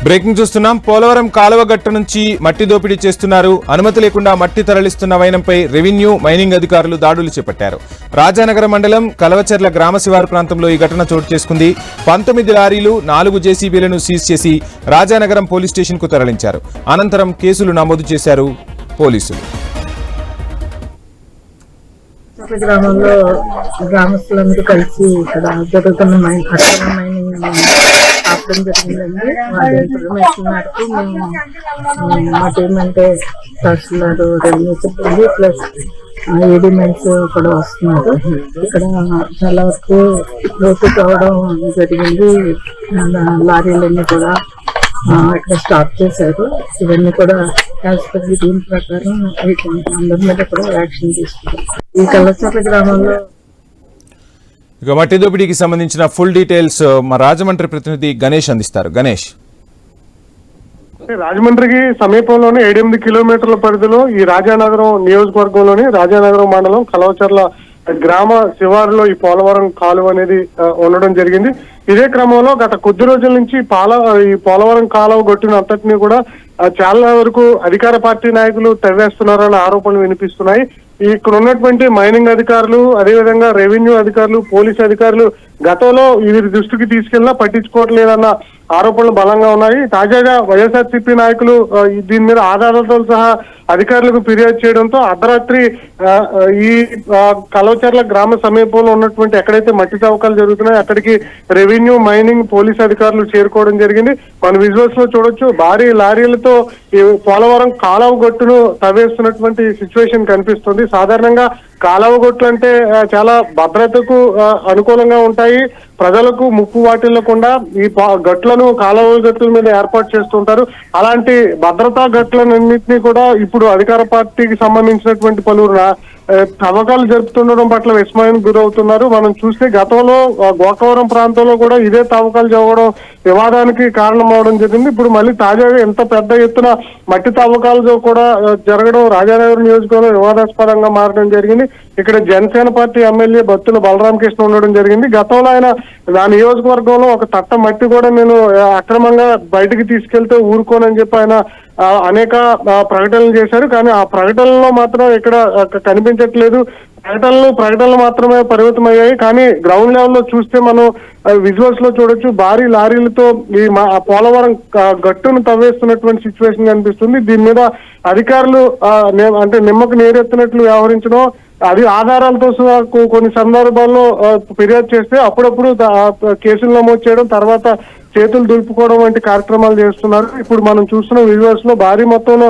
Breaking చూస్తున్నాం. పోలవరం కాలువ గట్టు నుంచి మట్టి దోపిడీ చేస్తున్నారు. అనుమతి లేకుండా మట్టి తరలిస్తున్న వైనంపై రెవెన్యూ మైనింగ్ అధికారులు దాడులు చేపట్టారు. రాజానగరం మండలం కలవచెర్ల గ్రామ శివారు ప్రాంతంలో ఈ ఘటన చోటు చేసుకుంది. 19 లారీలు 4 జేసీబీలను సీజ్ చేసి రాజానగరం పోలీస్ స్టేషన్ కు తరలించారు. అనంతరం కేసులు నమోదు చేశారు పోలీసులు. గ్రామంలో గ్రామస్తులందరూ కలిసి ఇక్కడ జరుగుతున్న మైనింగ్ ఆపడం జరిగిందండి. వాళ్ళ ఇన్ఫర్మేషన్ మేరకు మేము మా టీం అంటే తహసీల్దార్, రెవెన్యూ సిబ్బంది ప్లస్ ఏడీమెన్స్ కూడా వస్తున్నారు. ఇక్కడ చాలా వరకు లోతు కావడం జరిగింది. లారీలన్నీ కూడా ఇక్కడ స్టాప్ చేశారు. ఇవన్నీ కూడా యాజ్ పర్ ది రూల్ ప్రకారం అందరి మీద కూడా యాక్షన్ తీసుకున్నారు. ఈ కల్లచర్ల గ్రామంలో ఇక మట్టి దోపిడీకి సంబంధించిన ఫుల్ డీటెయిల్స్ మా రాజమండ్రి ప్రతినిధి గణేష్ అందిస్తారు. గణేష్, రాజమండ్రికి సమీపంలోని 8 కిలోమీటర్ల పరిధిలో ఈ రాజానగరం నియోజకవర్గంలోని రాజానగరం మండలం కలవచర్ల గ్రామ శివారులో ఈ పోలవరం కాలువ అనేది ఉండడం జరిగింది. ఇదే క్రమంలో గత కొద్ది రోజుల నుంచి ఈ పోలవరం కాలువ గొట్టిన అంతటినీ కూడా చాలా వరకు అధికార పార్టీ నాయకులు తవ్వేస్తున్నారన్న ఆరోపణలు వినిపిస్తున్నాయి. ఇక్కడ ఉన్నటువంటి మైనింగ్ అధికారులు, అదేవిధంగా రెవెన్యూ అధికారులు, పోలీసు అధికారులు గతంలో వీరి దృష్టికి తీసుకెళ్లినా పట్టించుకోవట్లేదన్న ఆరోపణలు బలంగా ఉన్నాయి. తాజాగా వైఎస్ఆర్సీపీ నాయకులు దీని మీద ఆధారాలతో సహా అధికారులకు ఫిర్యాదు చేయడంతో అర్ధరాత్రి ఈ కలవచర్ల గ్రామ సమీపంలో ఉన్నటువంటి ఎక్కడైతే మట్టి తవ్వకాలు జరుగుతున్నాయో అక్కడికి రెవెన్యూ, మైనింగ్, పోలీసు అధికారులు చేరుకోవడం జరిగింది. మన విజువల్స్ లో చూడొచ్చు, భారీ లారీలతో ఈ పోలవరం కాలువ గట్టును తవ్వేస్తున్నటువంటి సిచ్యువేషన్ కనిపిస్తుంది. సాధారణంగా కాలువ గొట్లు అంటే చాలా భద్రతకు అనుకూలంగా ఉంటాయి. ప్రజలకు ముప్పు వాటిల్లకుండా ఈ గట్లను కాలువ గట్ల మీద ఏర్పాటు చేస్తుంటారు. అలాంటి భద్రతా గట్లన్నింటినీ కూడా ఇప్పుడు అధికార పార్టీకి సంబంధించినటువంటి పలువురు తవ్వకాలు జరుపుతుండడం పట్ల విస్మయానికి గురవుతున్నారు. మనం చూస్తే గతంలో గోకవరం ప్రాంతంలో కూడా ఇదే తవ్వకాలు జరగడం వివాదానికి కారణం అవడం జరిగింది. ఇప్పుడు మళ్ళీ తాజాగా ఎంత పెద్ద ఎత్తున మట్టి తవ్వకాలు కూడా జరగడం రాజానగరం నియోజకవర్గంలో వివాదాస్పదంగా మారడం జరిగింది. ఇక్కడ జనసేన పార్టీ ఎమ్మెల్యే బత్తుల బలరామకృష్ణ ఉండడం జరిగింది. గతంలో ఆయన ఆ నియోజకవర్గంలో ఒక తట్ట మట్టి కూడా నేను అక్రమంగా బయటకు తీసుకెళ్తే ఊరుకోనని చెప్పి ఆయన అనేక ప్రకటనలు చేశారు. కానీ ఆ ప్రకటనలో మాత్రం ఇక్కడ కనిపించట్లేదు. ప్రకటనలు మాత్రమే పరిమితమయ్యాయి. కానీ గ్రౌండ్ లెవెల్లో చూస్తే మనం విజువల్స్ లో చూడొచ్చు, భారీ లారీలతో ఈ పోలవరం గట్టును తవ్వేస్తున్నటువంటి సిచ్యువేషన్ కనిపిస్తుంది. దీని మీద అధికారులు అంటే నిమ్మకు నీరెత్తినట్లు వ్యవహరించడం, అది ఆధారాలతో కొన్ని సందర్భాల్లో ఫిర్యాదు చేస్తే అప్పుడప్పుడు కేసులు నమోదు చేయడం, తర్వాత చేతులు దులుపుకోవడం వంటి కార్యక్రమాలు చేస్తున్నారు. ఇప్పుడు మనం చూస్తున్న విజువల్స్ లో భారీ మొత్తంలో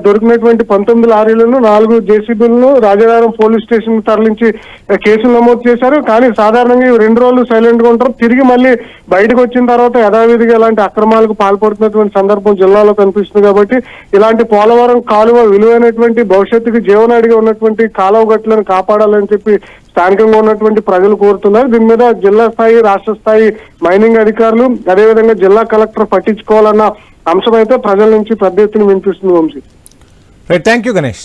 దొరికినటువంటి 19 లారీలను 4 జేసీబీలను రాజానగరం పోలీస్ స్టేషన్ తరలించి కేసులు నమోదు చేశారు. కానీ సాధారణంగా 2 రోజులు సైలెంట్ గా ఉంటారు. తిరిగి మళ్ళీ బయటకు వచ్చిన తర్వాత యథావిధిగా ఇలాంటి అక్రమాలకు పాల్పడుతున్నటువంటి సందర్భం జిల్లాలో కనిపిస్తుంది. కాబట్టి ఇలాంటి పోలవరం కాలువ విలువైనటువంటి భవిష్యత్తుకు జీవనాడిగా ఉన్నటువంటి కాలువ గట్లను కాపాడాలని చెప్పి స్థానికంగా ఉన్నటువంటి ప్రజలు కోరుతున్నారు. దీని మీద జిల్లా స్థాయి, రాష్ట్ర స్థాయి మైనింగ్ అధికారులు, అదేవిధంగా జిల్లా కలెక్టర్ పట్టించుకోవాలన్న అంశం అయితే ప్రజల నుంచి పెద్ద ఎత్తున వినిపిస్తుంది. Vamshi, thank you Ganesh.